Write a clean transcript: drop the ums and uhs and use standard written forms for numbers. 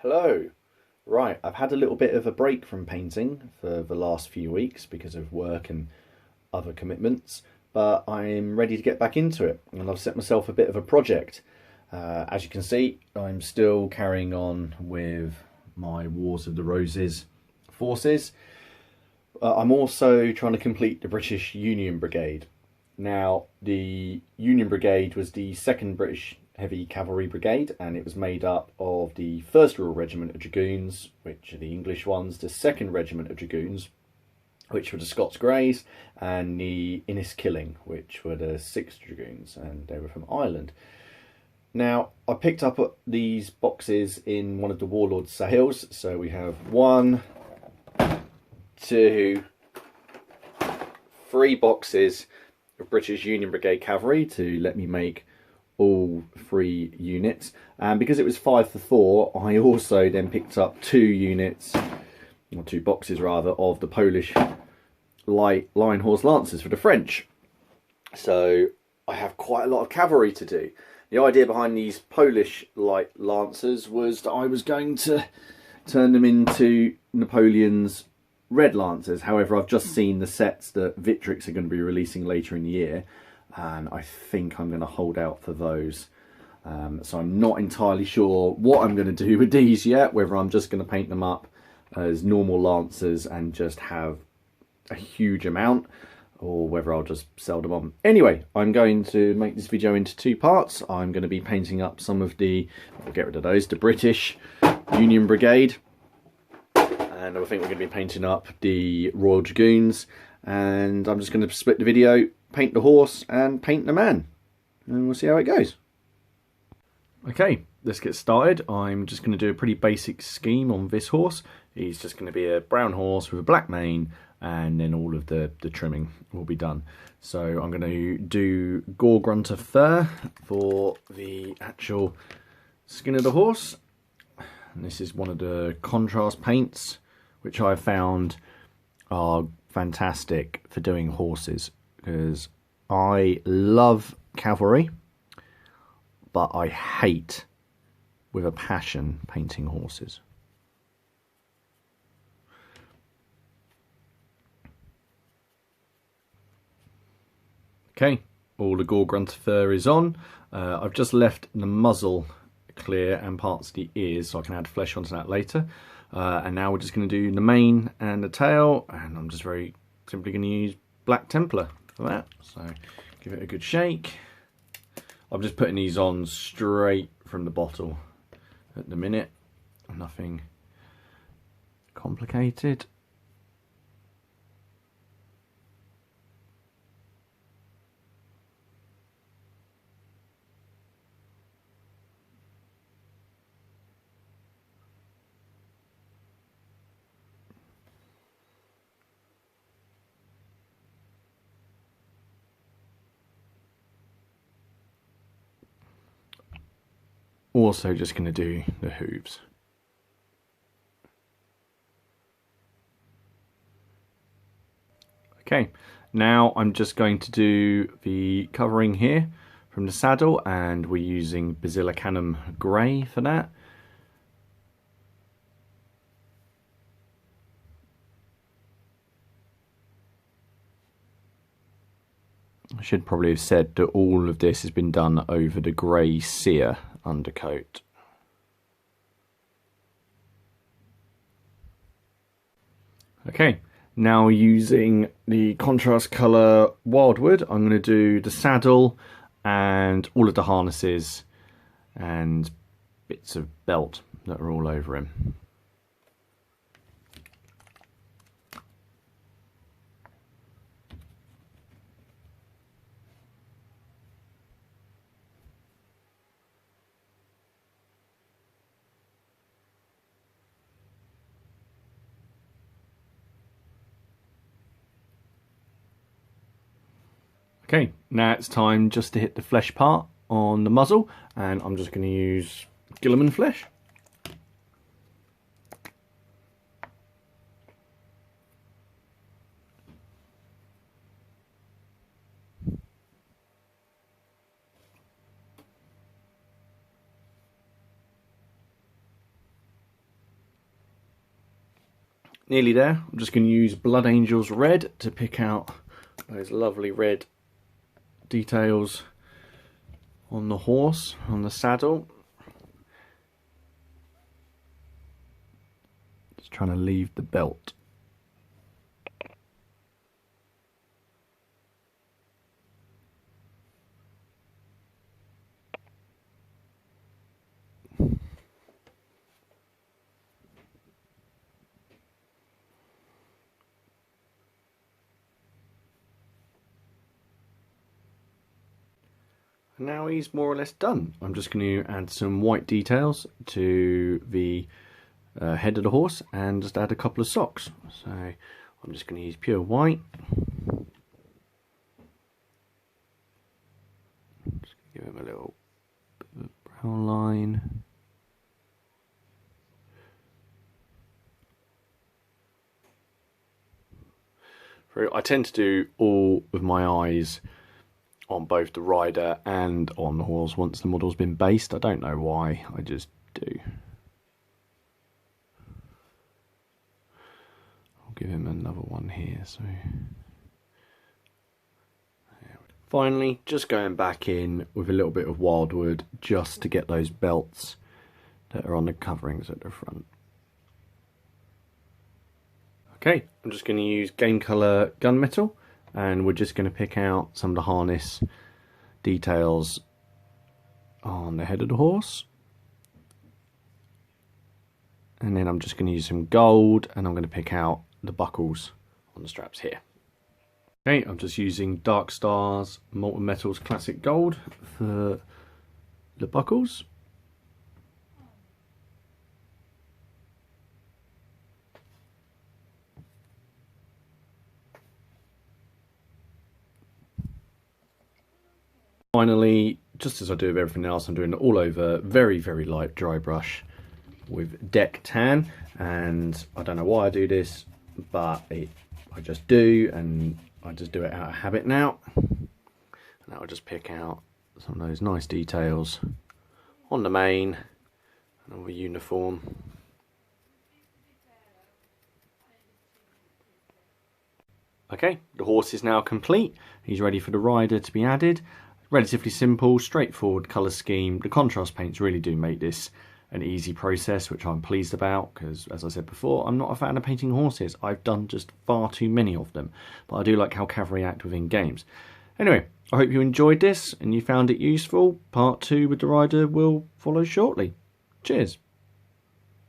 Hello. Right, I've had a little bit of a break from painting for the last few weeks because of work and other commitments, but I'm ready to get back into it and I've set myself a bit of a project. As you can see, I'm still carrying on with my Wars of the Roses forces. I'm also trying to complete the British Union Brigade. Now, the Union Brigade was the second British Heavy Cavalry Brigade, and it was made up of the 1st Royal Regiment of Dragoons, which are the English ones, the 2nd Regiment of Dragoons, which were the Scots Greys, and the Inniskilling, which were the 6th Dragoons, and they were from Ireland. Now, I picked up these boxes in one of the Warlord's sales, so we have 1, 2, 3 boxes of British Union Brigade Cavalry to let me make all 3 units, and because it was 5 for 4, I also then picked up 2 units, or 2 boxes rather, of the Polish light line horse lancers for the French. So I have quite a lot of cavalry to do. The idea behind these Polish light lancers was that I was going to turn them into Napoleon's red lancers. However, I've just seen the sets that Victrix are going to be releasing later in the year, and I think I'm going to hold out for those. So I'm not entirely sure what I'm going to do with these yet, whether I'm just going to paint them up as normal lancers and just have a huge amount, or whether I'll just sell them on. Anyway, I'm going to make this video into 2 parts. I'm going to be painting up some of the, I'll get rid of those, the British Union Brigade, and I think we're going to be painting up the Royal Dragoons, and I'm just going to split the video, paint the horse and paint the man, and we'll see how it goes. Okay, let's get started. I'm just going to do a pretty basic scheme on this horse. He's just going to be a brown horse with a black mane, and then all of the trimming will be done. So I'm going to do Gore Grunter fur for the actual skin of the horse. And this is one of the contrast paints, which I found are fantastic for doing horses, because I love cavalry, but I hate with a passion painting horses. Okay, all the Gore Grunter fur is on. I've just left the muzzle clear and parts of the ears so I can add flesh onto that later. And now we're just going to do the mane and the tail, and I'm just very simply going to use Black Templar for that. So give it a good shake. I'm just putting these on straight from the bottle at the minute. Nothing complicated. Also just going to do the hooves. Okay, now I'm just going to do the covering here from the saddle, and we're using Basilicanum Grey for that. I should probably have said that all of this has been done over the grey sear undercoat. Okay, now using the contrast colour Wildwood, I'm going to do the saddle and all of the harnesses and bits of belt that are all over him. Okay, now it's time just to hit the flesh part on the muzzle, and I'm just going to use Guilliman flesh. nearly there. I'm just going to use Blood Angels Red to pick out those lovely red details on the horse, on the saddle. Just trying to leave the belt. Now he's more or less done. I'm just going to add some white details to the head of the horse and just add a couple of socks. So I'm just going to use pure white. Just give him a little bit of a brown line. I tend to do all of my eyes on both the rider and on the horse once the model's been based. I don't know why, I just do. I'll give him another one here. So finally, just going back in with a little bit of wildwood just to get those belts that are on the coverings at the front. Okay, I'm just going to use Game Colour gunmetal, and we're just going to pick out some of the harness details on the head of the horse. And then I'm just going to use some gold, and I'm going to pick out the buckles on the straps here. Okay, I'm just using Dark Stars Molten Metals Classic Gold for the buckles. Finally, just as I do with everything else, I'm doing it all over very, very light dry brush with Deck Tan, and I don't know why I do this, but I just do, and I just do it out of habit now. And I'll just pick out some of those nice details on the mane and on the uniform. Okay, the horse is now complete. He's ready for the rider to be added. Relatively simple, straightforward colour scheme. The contrast paints really do make this an easy process, which I'm pleased about, because as I said before, I'm not a fan of painting horses. I've done just far too many of them, but I do like how cavalry act within games. Anyway, I hope you enjoyed this and you found it useful. Part 2 with the rider will follow shortly. Cheers.